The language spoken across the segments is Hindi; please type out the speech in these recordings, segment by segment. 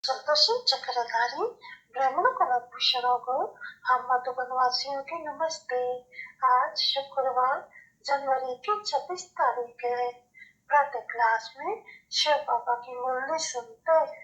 संतोषी चक्रधारी ब्राह्मण कुलभूषणों को हम मधुबन वासियों के नमस्ते। आज शुक्रवार जनवरी की 26 तारीख है। प्रातः क्लास में शिव बाबा की मुरली सुनते हैं।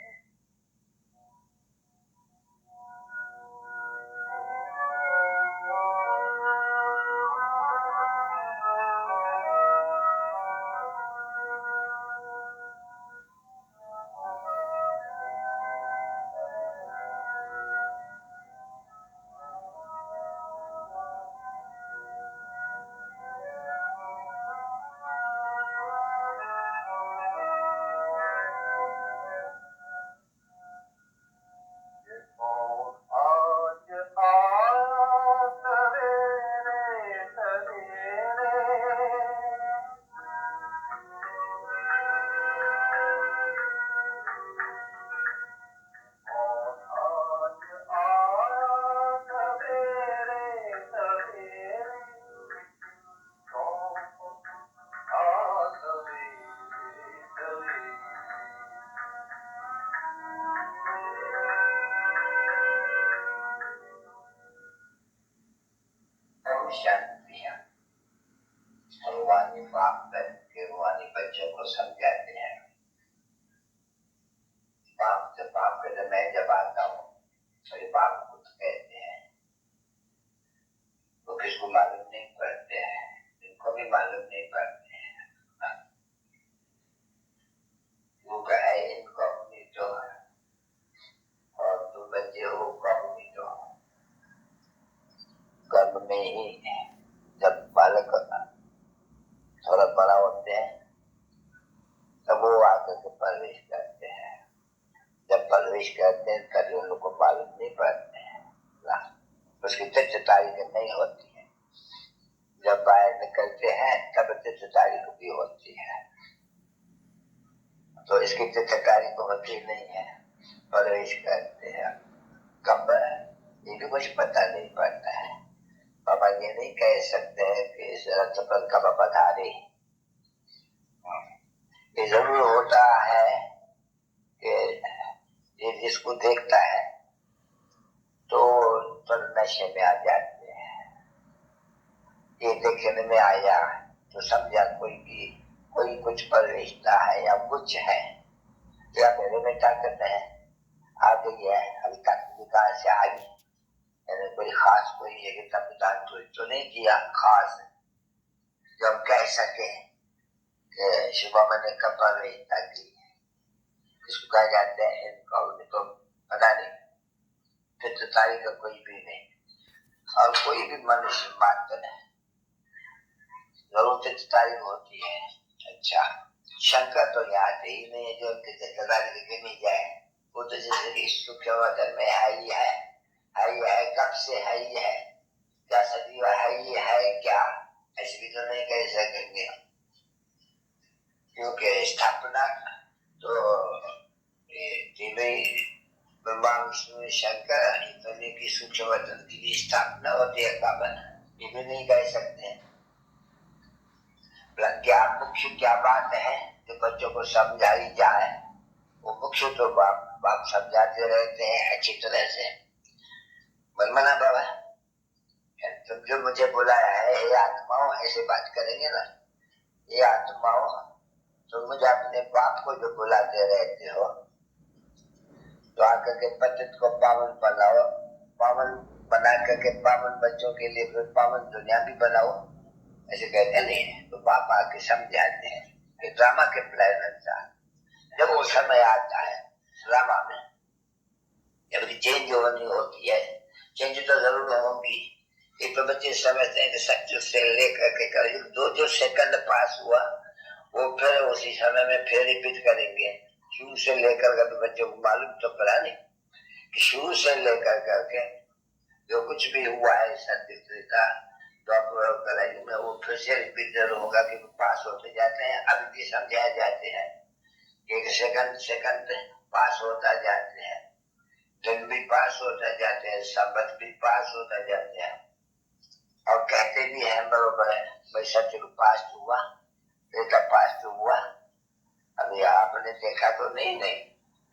शांतियां रूहानी बाप के रूहानी बच्चों को समझाते हैं। बाप से बाप कहते मैं जब आता हूँ मेरे बाप खुद कहते हैं, वो किसको मालूम नहीं पड़ते हैं, इनको भी मालूम नहीं पड़ते हैं। वो कहे इनकॉग्निटो और तुम बच्चे हो कॉग्निटो। कर्म में ही जब बालक थोड़ा बड़ा होते हैं तब वो आकर के प्रवेश करते हैं। जब प्रवेश करते हैं तभी उन लोग को मालूम नहीं पड़ते हैं, उसकी तारीख नहीं होती है। जब बाहर निकलते हैं तब तारीख भी होती है, तो इसकी तारीख होती नहीं है। प्रवेश करते हैं कब ये भी कुछ पता नहीं पड़ता है। बाबा ये नहीं कह सकते हैं कि इस रथ पर कब पधारे। ये जरूर होता है कि ये जिसको देखता है तो नशे में आ जाते हैं। ये देखने में आया तो समझा कोई कुछ परिश्ता है या कुछ है, या मेरे में ताकत है, आ गई है, अभी तक विकास से आई, कोई खास कोई है तो नहीं किया खास जो हम कह सके कि शिवम ने कब परिश्ता की। इसको कहा जाते हैं इनको पता नहीं, फिर तारीख का कोई भी नहीं। और कोई भी मनुष्य मात्र जरूर तारीख होती है। अच्छा, शंकर तो याद ही नहीं है जो लिखे नहीं जाए। वो तो जैसे कि सुख्यवतन में है ही है, कब से है ही है, क्या सदी है ही है क्या, ऐसे भी तो नहीं कह सकेंगे, क्योंकि स्थापना तो ब्रह्मा विष्णु शंकर इतने की सूक्ष्मवतन की स्थापना होती है काबन, ये भी नहीं कह सकते। क्या मुख्य क्या बात है कि बच्चों को समझाई जाए, वो मुख्य तो बाप समझाते रहते हैं अच्छी तरह से। मनमना बाबा तुम जो मुझे बुलाया है ये आत्माओं, ऐसे बात करेंगे ना, ये आत्माओं तुम मुझे अपने बाप को जो बुलाते रहते हो तो आकर के पतित को पावन बनाओ, पावन बना करके पावन बच्चों के लिए फिर पावन दुनिया भी बनाओ, ऐसे कहते नहीं है। तो बाप आके समझाते हैं कि ड्रामा के प्लान अनुसार जब वो समय आता है ड्रामा में, जब चेंज होनी होती है, चेंज तो जरूर होगी। एक तो बच्चे समझते हैं कि सत्य से लेकर के करीब जो सेकंड पास हुआ वो फिर उसी समय में फिर रिपीट करेंगे। शुरू से लेकर के बच्चों को मालूम तो पड़ा नहीं कि शुरू से लेकर करके जो कुछ भी हुआ है सत्य का में वो फिर से रिपीट होगा कि पास होते जाते हैं। अभी भी समझाए जाते हैं, एक सेकंड पास होता जाते हैं, दिन भी पास होता जाते हैं, संबत भी पास होता जाते हैं, और कहते भी हैं बरोबर है भाई सत्य को पास हुआ, बेटा पास तो हुआ। अभी आपने देखा तो नहीं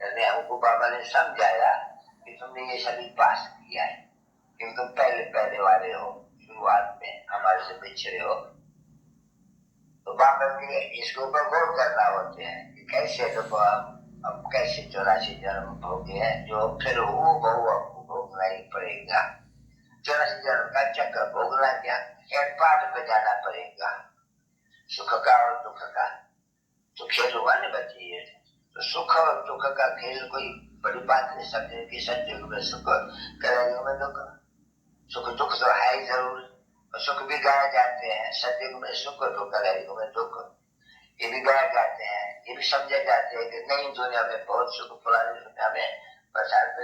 यानी हमको बाबा ने समझाया कि तुमने ये सभी पास किया है, क्योंकि तुम पहले पहले वाले हो, शुरुआत में हमारे से बिछड़े हो। तो बाबा के इसके ऊपर गौर करना होते हैं कि कैसे तो अब कैसे 84 जन्म भोगे हैं, जो फिर वो बहु आपको भोगना ही पड़ेगा। 84 जन्म का चक्र भोगना क्या, एक पाठ पे जाना पड़ेगा, सुख का और दुख का। तो खेल हुआ ना बच्चे, ये तो सुख और दुख का खेल कोई बड़ी बात नहीं समझे कि सत्युग में सुख, कलयुग में दुख। सुख दुख तो है ही जरूर, और सुख भी गाए जाते हैं, सत्युग में सुख तो कलयुग में दुख, ये भी गाए जाते हैं। ये भी समझे जाते हैं कि नई दुनिया में बहुत सुख, पुरानी दुनिया में प्रसाद पर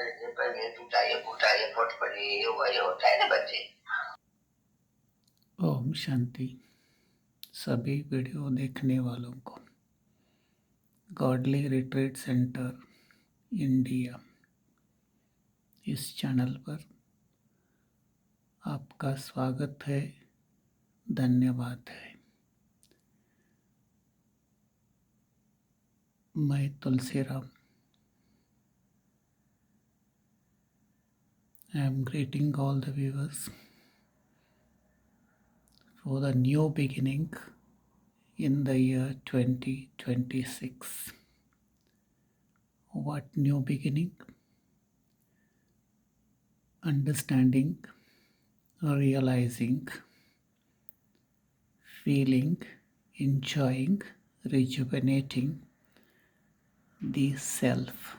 ये टूटा, ये फूटा, ये फुट पड़ी, ये हुआ, ये होता है ना बच्चे। ओम शांति। सभी वीडियो देखने वालों को गॉडली रिट्रीट सेंटर इंडिया इस चैनल पर आपका स्वागत है, धन्यवाद है। मैं Tulsiram I am greeting all the viewers for the new beginning in the year 2026. What new beginning? Understanding, realizing, feeling, enjoying, rejuvenating the self.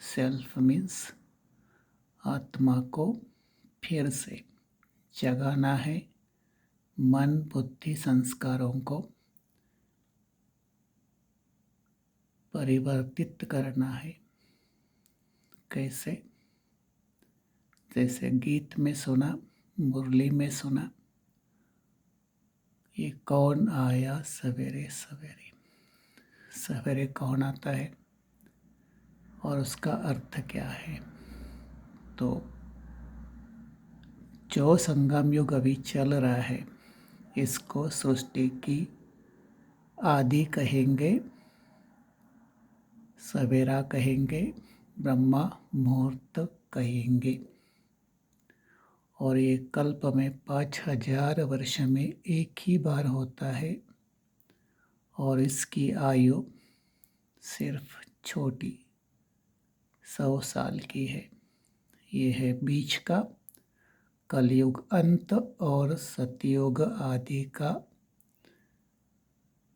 Self means आत्मा को फिर से जगाना है, मन बुद्धि संस्कारों को परिवर्तित करना है। कैसे? जैसे गीत में सुना, मुरली में सुना, ये कौन आया सवेरे सवेरे। सवेरे कौन आता है और उसका अर्थ क्या है? तो जो संगम युग अभी चल रहा है, इसको सृष्टि की आदि कहेंगे, सवेरा कहेंगे, ब्रह्मा मुहूर्त कहेंगे। और ये कल्प में 5000 वर्ष में एक ही बार होता है, और इसकी आयु सिर्फ छोटी 100 साल की है। ये है बीच का कलयुग अंत और सतयुग आदि का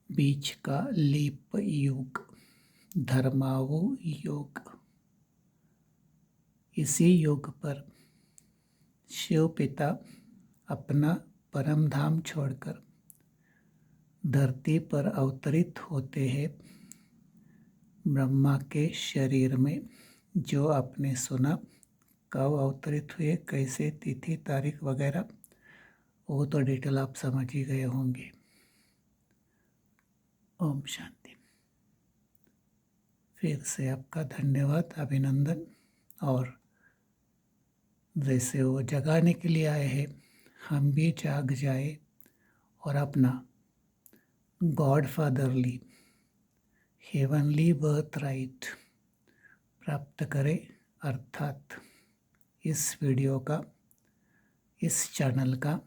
बीच का लीप युग, धर्मावु युग। इसी युग पर शिव पिता अपना परम धाम छोड़कर धरती पर अवतरित होते हैं, ब्रह्मा के शरीर में। जो आपने सुना, कब अवतरित हुए, कैसे, तिथि तारीख वगैरह, वो तो डिटेल आप समझ ही गए होंगे। ओम शांति। फिर से आपका धन्यवाद, अभिनंदन। और जैसे वो जगाने के लिए आए हैं, हम भी जाग जाए और अपना God fatherly heavenly birth right प्राप्त करें। अर्थात इस वीडियो का, इस चैनल का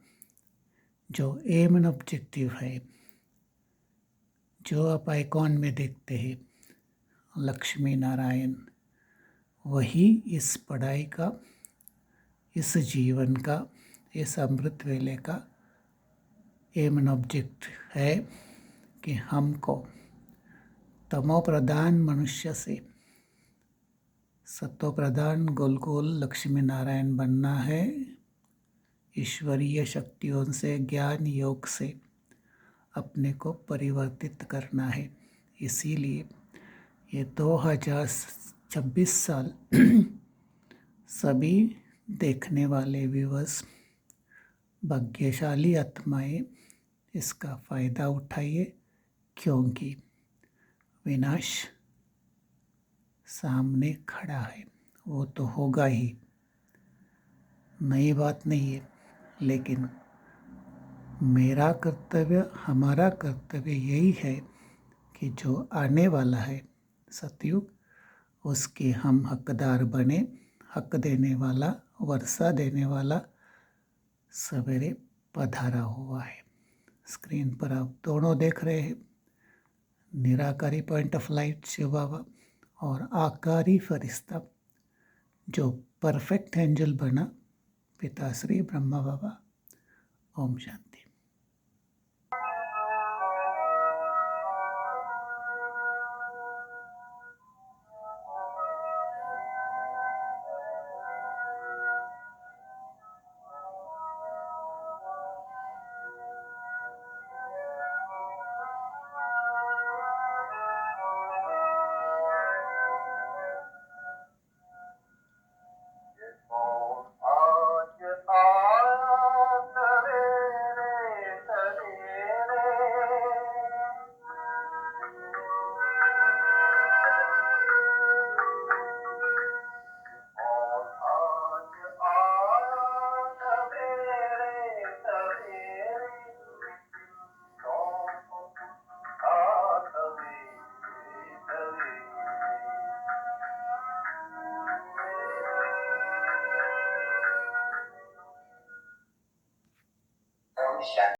जो एम एंड ऑब्जेक्टिव है, जो आप आइकॉन में देखते हैं लक्ष्मी नारायण, वही इस पढ़ाई का, इस जीवन का, इस अमृत वेले का एम एंड ऑब्जेक्ट है कि हमको तमो प्रधान मनुष्य से सत्व प्रधान गोल गोल लक्ष्मी नारायण बनना है। ईश्वरीय शक्तियों से, ज्ञान योग से अपने को परिवर्तित करना है। इसीलिए ये 2026 साल सभी देखने वाले व्यूअर्स, भाग्यशाली आत्माएं, इसका फ़ायदा उठाइए, क्योंकि विनाश सामने खड़ा है। वो तो होगा ही, नई बात नहीं है, लेकिन मेरा कर्तव्य, हमारा कर्तव्य यही है कि जो आने वाला है सतयुग, उसके हम हकदार बने। हक देने वाला, वर्षा देने वाला सवेरे पधारा हुआ है। स्क्रीन पर आप दोनों देख रहे हैं, निराकारी पॉइंट ऑफ लाइट शिव बाबा और आकारी फरिश्ता जो परफेक्ट एंजल बना पिताश्री ब्रह्मा बाबा। ओम शांति।